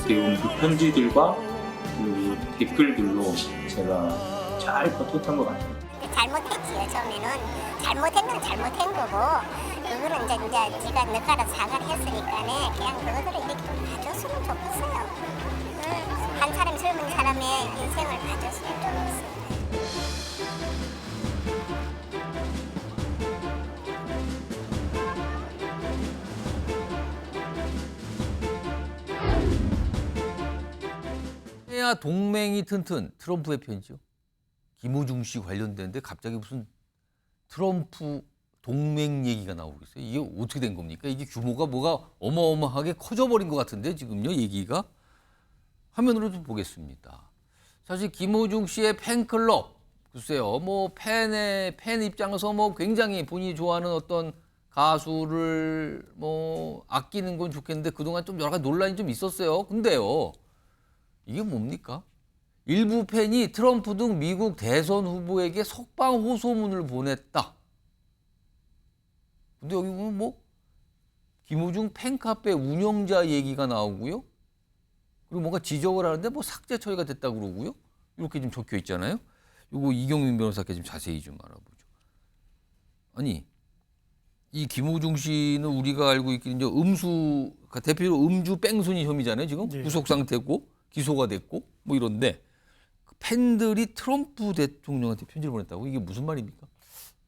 어떻게 보면 그 편지들과 그 댓글들로 제가 잘 버텼던 것 같아요. 잘못했지요. 처음에는 잘못한 건 잘못한 거고 그거는 이제 제가 늦가라 사과를 했으니까 그냥 그거들을 이렇게 좀 봐줬으면 좋겠어요. 한 사람 젊은 사람의 인생을 봐줬으면 좋겠어요. 해야 동맹이 튼튼 트럼프의 편이죠. 김호중 씨 관련되는데 갑자기 무슨 트럼프 동맹 얘기가 나오고 있어요. 이게 어떻게 된 겁니까? 이게 규모가 뭐가 어마어마하게 커져버린 것 같은데 지금요 얘기가. 화면으로 좀 보겠습니다. 사실 김호중 씨의 팬클럽 글쎄요 뭐 팬 입장에서 뭐 굉장히 본인이 좋아하는 어떤 가수를 뭐 아끼는 건 좋겠는데 그동안 좀 여러 가지 논란이 좀 있었어요. 근데요 이게 뭡니까? 일부 팬이 트럼프 등 미국 대선 후보에게 석방 호소문을 보냈다. 근데 여기 보면 뭐 김호중 팬카페 운영자 얘기가 나오고요. 그리고 뭔가 지적을 하는데 뭐 삭제 처리가 됐다고 그러고요. 이렇게 좀 적혀 있잖아요. 이거 이경민 변호사께 좀 자세히 좀 알아보죠. 아니 이 김호중 씨는 우리가 알고 있기는 이제 그러니까 대표로 음주 뺑소니 혐의잖아요. 지금 네. 구속 상태고 기소가 됐고 뭐 이런데 팬들이 트럼프 대통령한테 편지를 보냈다고 이게 무슨 말입니까?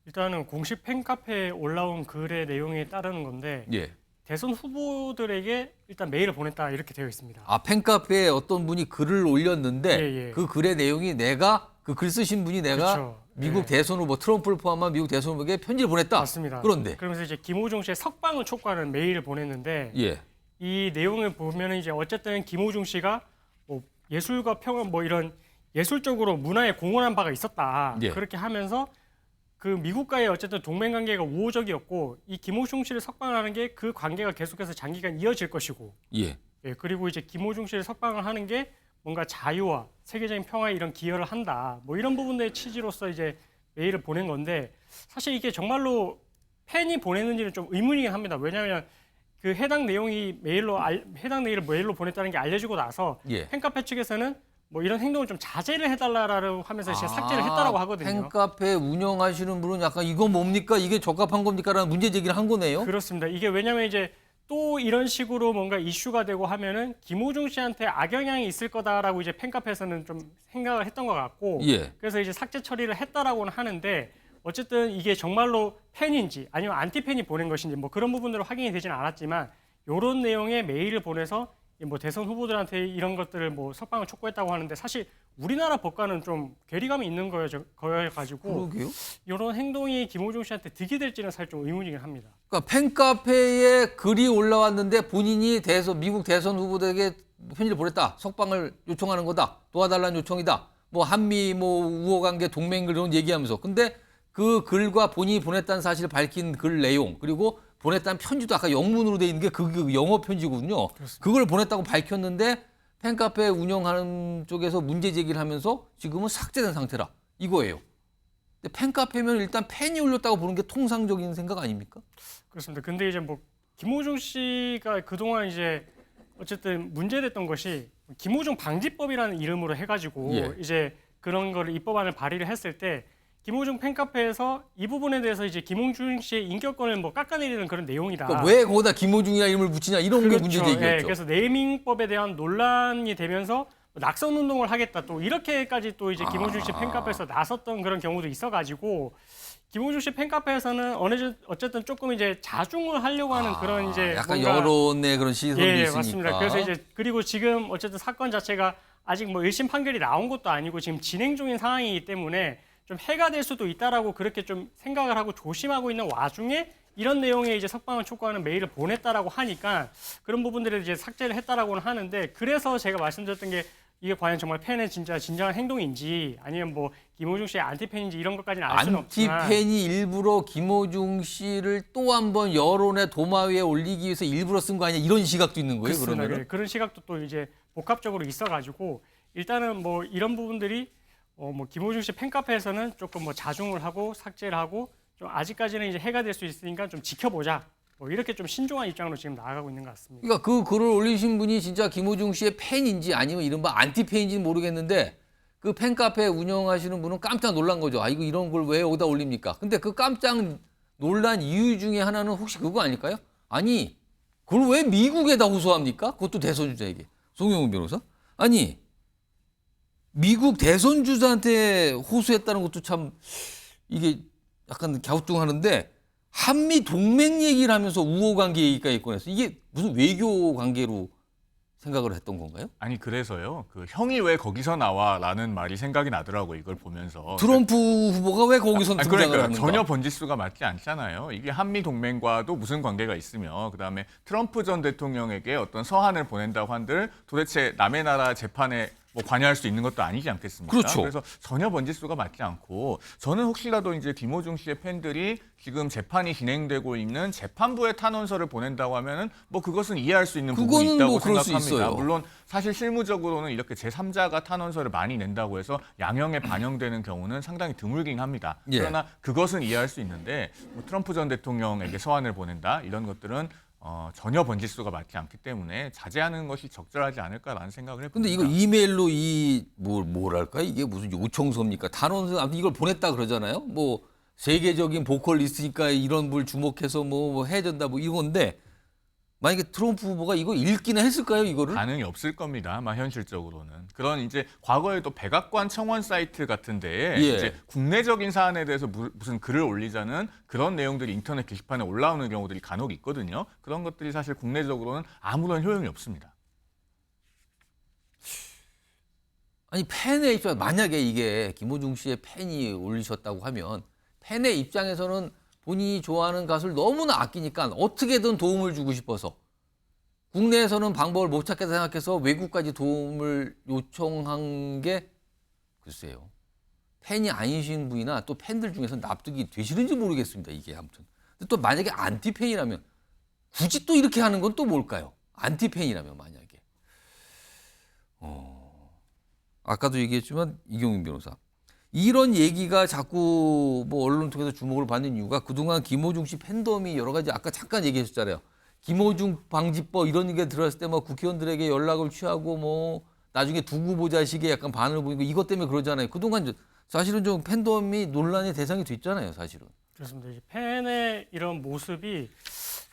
일단은 공식 팬카페에 올라온 글의 내용에 따르는 건데 예. 대선 후보들에게 일단 메일을 보냈다 이렇게 되어 있습니다. 아 팬카페에 어떤 분이 글을 올렸는데 예. 그 글의 내용이 내가 그 글 쓰신 분이 내가 그렇죠. 미국 예. 대선 후보 트럼프를 포함한 미국 대선 후보에게 편지를 보냈다. 맞습니다. 그런데 그러면서 이제 김호중 씨의 석방을 촉구하는 메일을 보냈는데 예. 이 내용을 보면은 이제 어쨌든 김호중 씨가 뭐 예술과 평화 뭐 이런 예술적으로 문화에 공헌한 바가 있었다. 예. 그렇게 하면서 그 미국과의 어쨌든 동맹 관계가 우호적이었고 이 김호중 씨를 석방하는 게 그 관계가 계속해서 장기간 이어질 것이고 예. 예, 그리고 이제 김호중 씨를 석방을 하는 게 뭔가 자유와 세계적인 평화에 이런 기여를 한다. 뭐 이런 부분의 취지로서 이제 메일을 보낸 건데 사실 이게 정말로 팬이 보냈는지는 좀 의문이긴 합니다. 왜냐하면 그 해당 내용이 해당 메일을 메일로 보냈다는 게 알려지고 나서 예. 팬카페 측에서는 뭐 이런 행동을 좀 자제를 해달라고 하면서 이제 삭제를 했다라고 하거든요. 팬카페 운영하시는 분은 약간 이거 뭡니까? 이게 적합한 겁니까라는 문제 제기를 한 거네요. 그렇습니다. 이게 왜냐하면 이제 또 이런 식으로 뭔가 이슈가 되고 하면은 김호중 씨한테 악영향이 있을 거다라고 이제 팬카페에서는 좀 생각을 했던 것 같고 예. 그래서 이제 삭제 처리를 했다라고는 하는데 어쨌든 이게 정말로 팬인지 아니면 안티팬이 보낸 것인지 뭐 그런 부분으로 확인이 되지는 않았지만 이런 내용의 메일을 보내서 뭐 대선 후보들한테 이런 것들을 뭐 석방을 촉구했다고 하는데 사실 우리나라 법과는 좀 괴리감이 있는 거여가지고 그러게요. 이런 행동이 김호중 씨한테 득이 될지는 사실 좀 의문이긴 합니다. 그러니까 팬카페에 글이 올라왔는데 본인이 미국 대선 후보들에게 편지를 보냈다. 석방을 요청하는 거다. 도와달라는 요청이다. 뭐 한미 뭐 우호관계 동맹글 이런 얘기하면서. 근데 그 글과 본인이 보냈다는 사실을 밝힌 글 내용 그리고 보냈다는 편지도 아까 영문으로 돼 있는 게 그 영어 편지거든요. 그렇습니다. 그걸 보냈다고 밝혔는데 팬카페 운영하는 쪽에서 문제 제기를 하면서 지금은 삭제된 상태라. 이거예요. 근데 팬카페면 일단 팬이 올렸다고 보는 게 통상적인 생각 아닙니까? 그렇습니다. 근데 이제 뭐 김호중 씨가 그동안 이제 어쨌든 문제됐던 것이 김호중 방지법이라는 이름으로 해가지고 예. 이제 그런 거를 입법안을 발의를 했을 때 김호중 팬카페에서 이 부분에 대해서 이제 김호중 씨의 인격권을 뭐 깎아내리는 그런 내용이다. 그러니까 왜 거기다 김호중이라 이름을 붙이냐 이런 게 문제 제기였죠. 예, 그래서 네이밍법에 대한 논란이 되면서 낙선 운동을 하겠다 또 이렇게까지 또 이제 김호중 씨 팬카페에서 나섰던 그런 경우도 있어가지고 김호중 씨 팬카페에서는 어쨌든 조금 이제 자중을 하려고 하는 그런 이제 약간 뭔가 여론의 그런 시선도 예, 있으니까. 맞습니다. 그래서 이제 그리고 지금 어쨌든 사건 자체가 아직 뭐 1심 판결이 나온 것도 아니고 지금 진행 중인 상황이기 때문에 좀 해가 될 수도 있다라고 그렇게 좀 생각을 하고 조심하고 있는 와중에 이런 내용의 이제 석방을 촉구하는 메일을 보냈다라고 하니까 그런 부분들을 이제 삭제를 했다라고는 하는데 그래서 제가 말씀드렸던 게 이게 과연 정말 팬의 진짜 진정한 행동인지 아니면 뭐 김호중 씨의 안티팬인지 이런 것까지는 알 수는 없지만 안티팬이 일부러 김호중 씨를 또 한 번 여론의 도마 위에 올리기 위해서 일부러 쓴 거 아니냐 이런 시각도 있는 거예요. 그렇습니다. 그러면 네, 그런 시각도 또 이제 복합적으로 있어가지고 일단은 뭐 이런 부분들이 뭐 김호중 씨 팬카페에서는 조금 뭐 자중을 하고 삭제를 하고 좀 아직까지는 이제 해가 될 수 있으니까 좀 지켜보자 뭐 이렇게 좀 신중한 입장으로 지금 나아가고 있는 것 같습니다. 그러니까 그 글을 올리신 분이 진짜 김호중 씨의 팬인지 아니면 이른바 안티 팬인지는 모르겠는데 그 팬카페 운영하시는 분은 깜짝 놀란 거죠. 아 이거 이런 걸 왜 여기다 올립니까? 근데 그 깜짝 놀란 이유 중에 하나는 혹시 그거 아닐까요? 아니 그걸 왜 미국에다 호소합니까? 그것도 대선 주자에게. 송영훈 변호사? 아니 미국 대선 주자한테 호소했다는 것도 참 이게 약간 갸우뚱하는데 한미 동맹 얘기를 하면서 우호 관계 얘기까지 꺼냈어. 이게 무슨 외교 관계로 생각을 했던 건가요? 아니 그래서요. 그 형이 왜 거기서 나와라는 말이 생각이 나더라고요. 이걸 보면서. 트럼프 후보가 왜 거기서 아니, 등장을 그러니까 하는가? 전혀 번지수가 맞지 않잖아요. 이게 한미 동맹과도 무슨 관계가 있으며 그다음에 트럼프 전 대통령에게 어떤 서한을 보낸다고 한들 도대체 남의 나라 재판에 뭐 관여할 수 있는 것도 아니지 않겠습니까? 그렇죠. 그래서 전혀 번지수가 맞지 않고 저는 혹시라도 이제 김호중 씨의 팬들이 지금 재판이 진행되고 있는 재판부에 탄원서를 보낸다고 하면은 뭐 그것은 이해할 수 있는 부분이 그거는 있다고 뭐 그럴 수 생각합니다. 있어요. 물론 사실 실무적으로는 이렇게 제3자가 탄원서를 많이 낸다고 해서 양형에 반영되는 경우는 상당히 드물긴 합니다. 예. 그러나 그것은 이해할 수 있는데 뭐 트럼프 전 대통령에게 서한을 보낸다 이런 것들은 전혀 번지수가 맞지 않기 때문에 자제하는 것이 적절하지 않을까라는 생각을 해봅니다. 근데 이거 이메일로 뭐랄까 이게 무슨 요청서입니까? 단원서 아무튼 이걸 보냈다 그러잖아요. 뭐 세계적인 보컬리스트니까 이런 분 주목해서 뭐 해준다 뭐 이건데 만약에 트럼프 후보가 이거 읽기는 했을까요 이거를? 가능이 없을 겁니다. 아마 현실적으로는 그런 이제 과거에도 백악관 청원 사이트 같은데 예. 이제 국내적인 사안에 대해서 무슨 글을 올리자는 그런 내용들이 인터넷 게시판에 올라오는 경우들이 간혹 있거든요. 그런 것들이 사실 국내적으로는 아무런 효용이 없습니다. 아니 팬의 입장 만약에 이게 김호중 씨의 팬이 올리셨다고 하면 팬의 입장에서는 본인이 좋아하는 가수를 너무나 아끼니까 어떻게든 도움을 주고 싶어서 국내에서는 방법을 못 찾겠다 생각해서 외국까지 도움을 요청한 게 글쎄요. 팬이 아니신 분이나 또 팬들 중에서 납득이 되시는지 모르겠습니다. 이게 아무튼. 근데 또 만약에 안티팬이라면 굳이 또 이렇게 하는 건 또 뭘까요? 안티팬이라면 만약에. 아까도 얘기했지만 이경윤 변호사. 이런 얘기가 자꾸 뭐 언론 통해서 주목을 받는 이유가 그동안 김호중 씨 팬덤이 여러 가지 아까 잠깐 얘기하셨잖아요. 김호중 방지법 이런 게 들어왔을 때 뭐 국회의원들에게 연락을 취하고 뭐 나중에 두고 보자 식의 약간 반응을 보이고 이것 때문에 그러잖아요. 그동안 사실은 좀 팬덤이 논란의 대상이 됐잖아요. 사실은. 그렇습니다. 이제 팬의 이런 모습이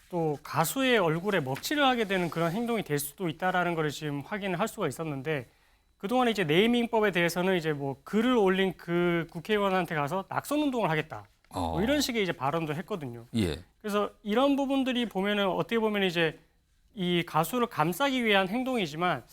또 가수의 얼굴에 먹칠을 하게 되는 그런 행동이 될 수도 있다라는 걸 지금 확인을 할 수가 있었는데 그동안 이제 네이밍법에 대해서는 이제 뭐 글을 올린 그 국회의원한테 가서 낙선 운동을 하겠다. 뭐 이런 식의 이제 발언도 했거든요. 예. 그래서 이런 부분들이 보면은 어떻게 보면 이제 이 가수를 감싸기 위한 행동이지만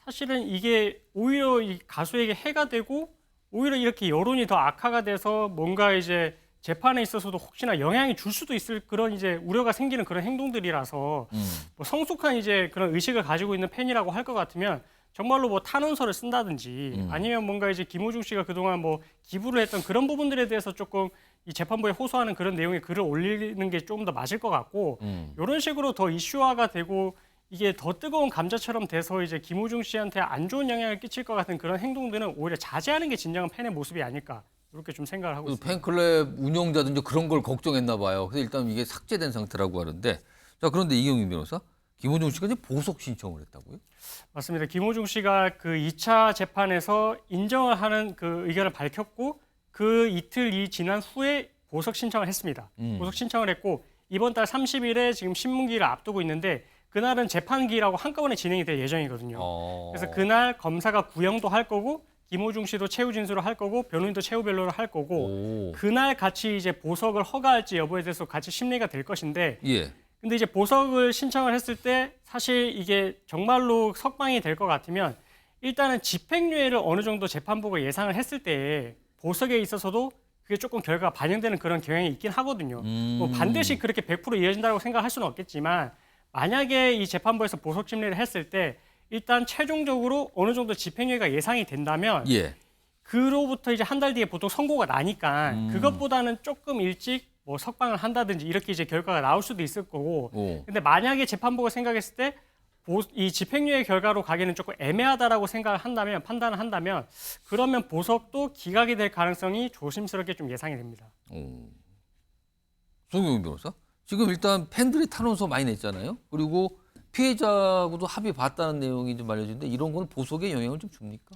사실은 이게 오히려 이 가수에게 해가 되고 오히려 이렇게 여론이 더 악화가 돼서 뭔가 이제 재판에 있어서도 혹시나 영향이 줄 수도 있을 그런 이제 우려가 생기는 그런 행동들이라서 뭐 성숙한 이제 그런 의식을 가지고 있는 팬이라고 할 것 같으면 정말로 뭐 탄원서를 쓴다든지 아니면 뭔가 이제 김호중 씨가 그동안 뭐 기부를 했던 그런 부분들에 대해서 조금 이 재판부에 호소하는 그런 내용의 글을 올리는 게 조금 더 맞을 것 같고 이런 식으로 더 이슈화가 되고 이게 더 뜨거운 감자처럼 돼서 이제 김호중 씨한테 안 좋은 영향을 끼칠 것 같은 그런 행동들은 오히려 자제하는 게 진정한 팬의 모습이 아닐까 이렇게 좀 생각을 하고 있습니다. 팬클럽 운영자든지 그런 걸 걱정했나 봐요. 그래서 일단 이게 삭제된 상태라고 하는데 자 그런데 이경윤 변호사 김호중 씨가 이제 보석 신청을 했다고요? 맞습니다. 김호중 씨가 그 2차 재판에서 인정을 하는 그 의견을 밝혔고 그 이틀이 지난 후에 보석 신청을 했습니다. 보석 신청을 했고 이번 달 30일에 지금 신문기일을 앞두고 있는데 그날은 재판기일하고 한꺼번에 진행이 될 예정이거든요. 그래서 그날 검사가 구형도 할 거고 김호중 씨도 최후 진술을 할 거고 변호인도 최후 변론을 할 거고 그날 같이 이제 보석을 허가할지 여부에 대해서 같이 심리가 될 것인데 예. 근데 이제 보석을 신청을 했을 때 사실 이게 정말로 석방이 될 것 같으면 일단은 집행유예를 어느 정도 재판부가 예상을 했을 때 보석에 있어서도 그게 조금 결과가 반영되는 그런 경향이 있긴 하거든요. 뭐 반드시 그렇게 100% 이어진다고 생각할 수는 없겠지만 만약에 이 재판부에서 보석 심리를 했을 때 일단 최종적으로 어느 정도 집행유예가 예상이 된다면 예. 그로부터 이제 한 달 뒤에 보통 선고가 나니까 그것보다는 조금 일찍 뭐 석방을 한다든지 이렇게 이제 결과가 나올 수도 있을 거고 근데 만약에 재판부가 생각했을 때 이 집행유예 결과로 가기는 조금 애매하다라고 생각을 한다면 판단을 한다면 그러면 보석도 기각이 될 가능성이 조심스럽게 좀 예상이 됩니다. 송영훈 변호사? 지금 일단 팬들이 탄원서 많이 냈잖아요. 그리고 피해자하고도 합의 봤다는 내용이 좀 알려지는데 이런 건 보석에 영향을 좀 줍니까?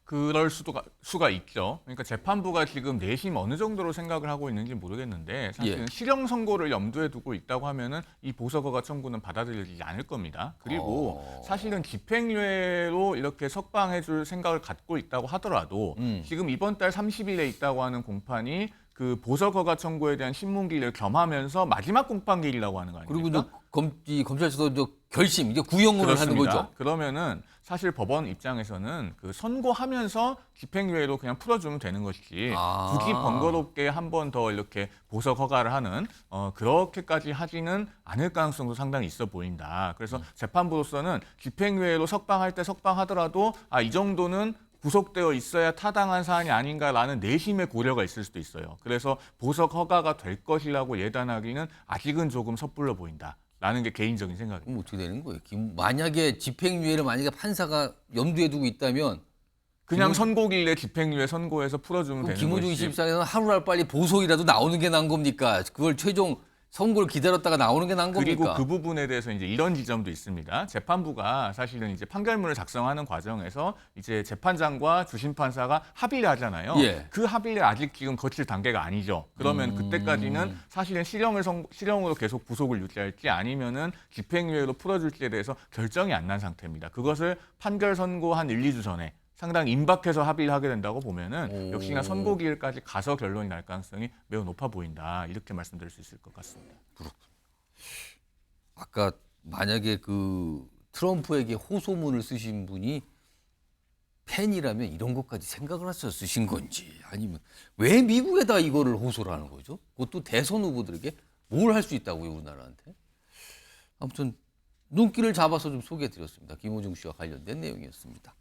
그럴 수가 있죠. 그러니까 재판부가 지금 내심 어느 정도로 생각을 하고 있는지 모르겠는데 사실은 예. 실형 선고를 염두에 두고 있다고 하면은 이 보석허가 청구는 받아들여지지 않을 겁니다. 그리고 사실은 집행유예로 이렇게 석방해줄 생각을 갖고 있다고 하더라도 지금 이번 달 30일에 있다고 하는 공판이 그 보석허가 청구에 대한 신문기일을 겸하면서 마지막 공판기일이라고 하는 거 아닙니까? 그리고 이제 검찰에서도 저 결심, 이제 구형을 하는 거죠. 그러면은 사실 법원 입장에서는 그 선고하면서 집행유예로 그냥 풀어주면 되는 것이지 굳이 번거롭게 한 번 더 이렇게 보석 허가를 하는 그렇게까지 하지는 않을 가능성도 상당히 있어 보인다. 그래서 재판부로서는 집행유예로 석방할 때 석방하더라도 이 정도는 구속되어 있어야 타당한 사안이 아닌가라는 내심의 고려가 있을 수도 있어요. 그래서 보석 허가가 될 것이라고 예단하기는 아직은 조금 섣불러 보인다. 라는 게 개인적인 생각입니다. 그럼 어떻게 되는 거예요? 만약에 집행유예를 만약에 판사가 염두에 두고 있다면 그냥 선고기일에 집행유예 선고해서 풀어주면 되는 김호중 것이지. 입장에서는 하루날 빨리 보석이라도 나오는 게 나은 겁니까? 그걸 최종 선고를 기다렸다가 나오는 게 나은 겁니까? 그리고 그 부분에 대해서 이제 이런 지점도 있습니다. 재판부가 사실은 이제 판결문을 작성하는 과정에서 이제 재판장과 주심 판사가 합의를 하잖아요. 예. 그 합의를 아직 지금 거칠 단계가 아니죠. 그러면 그때까지는 사실은 실형으로 계속 구속을 유지할지 아니면은 집행유예로 풀어줄지에 대해서 결정이 안 난 상태입니다. 그것을 판결 선고 한 1, 2주 전에 상당히 임박해서 합의를 하게 된다고 보면은 역시나 선고기일까지 가서 결론이 날 가능성이 매우 높아 보인다. 이렇게 말씀드릴 수 있을 것 같습니다. 아까 만약에 그 트럼프에게 호소문을 쓰신 분이 팬이라면 이런 것까지 생각을 해서 쓰신 건지 아니면 왜 미국에다 이거를 호소를 하는 거죠? 그것도 대선 후보들에게 뭘 할 수 있다고요, 우리나라한테? 아무튼 눈길을 잡아서 좀 소개해드렸습니다. 김호중 씨와 관련된 내용이었습니다.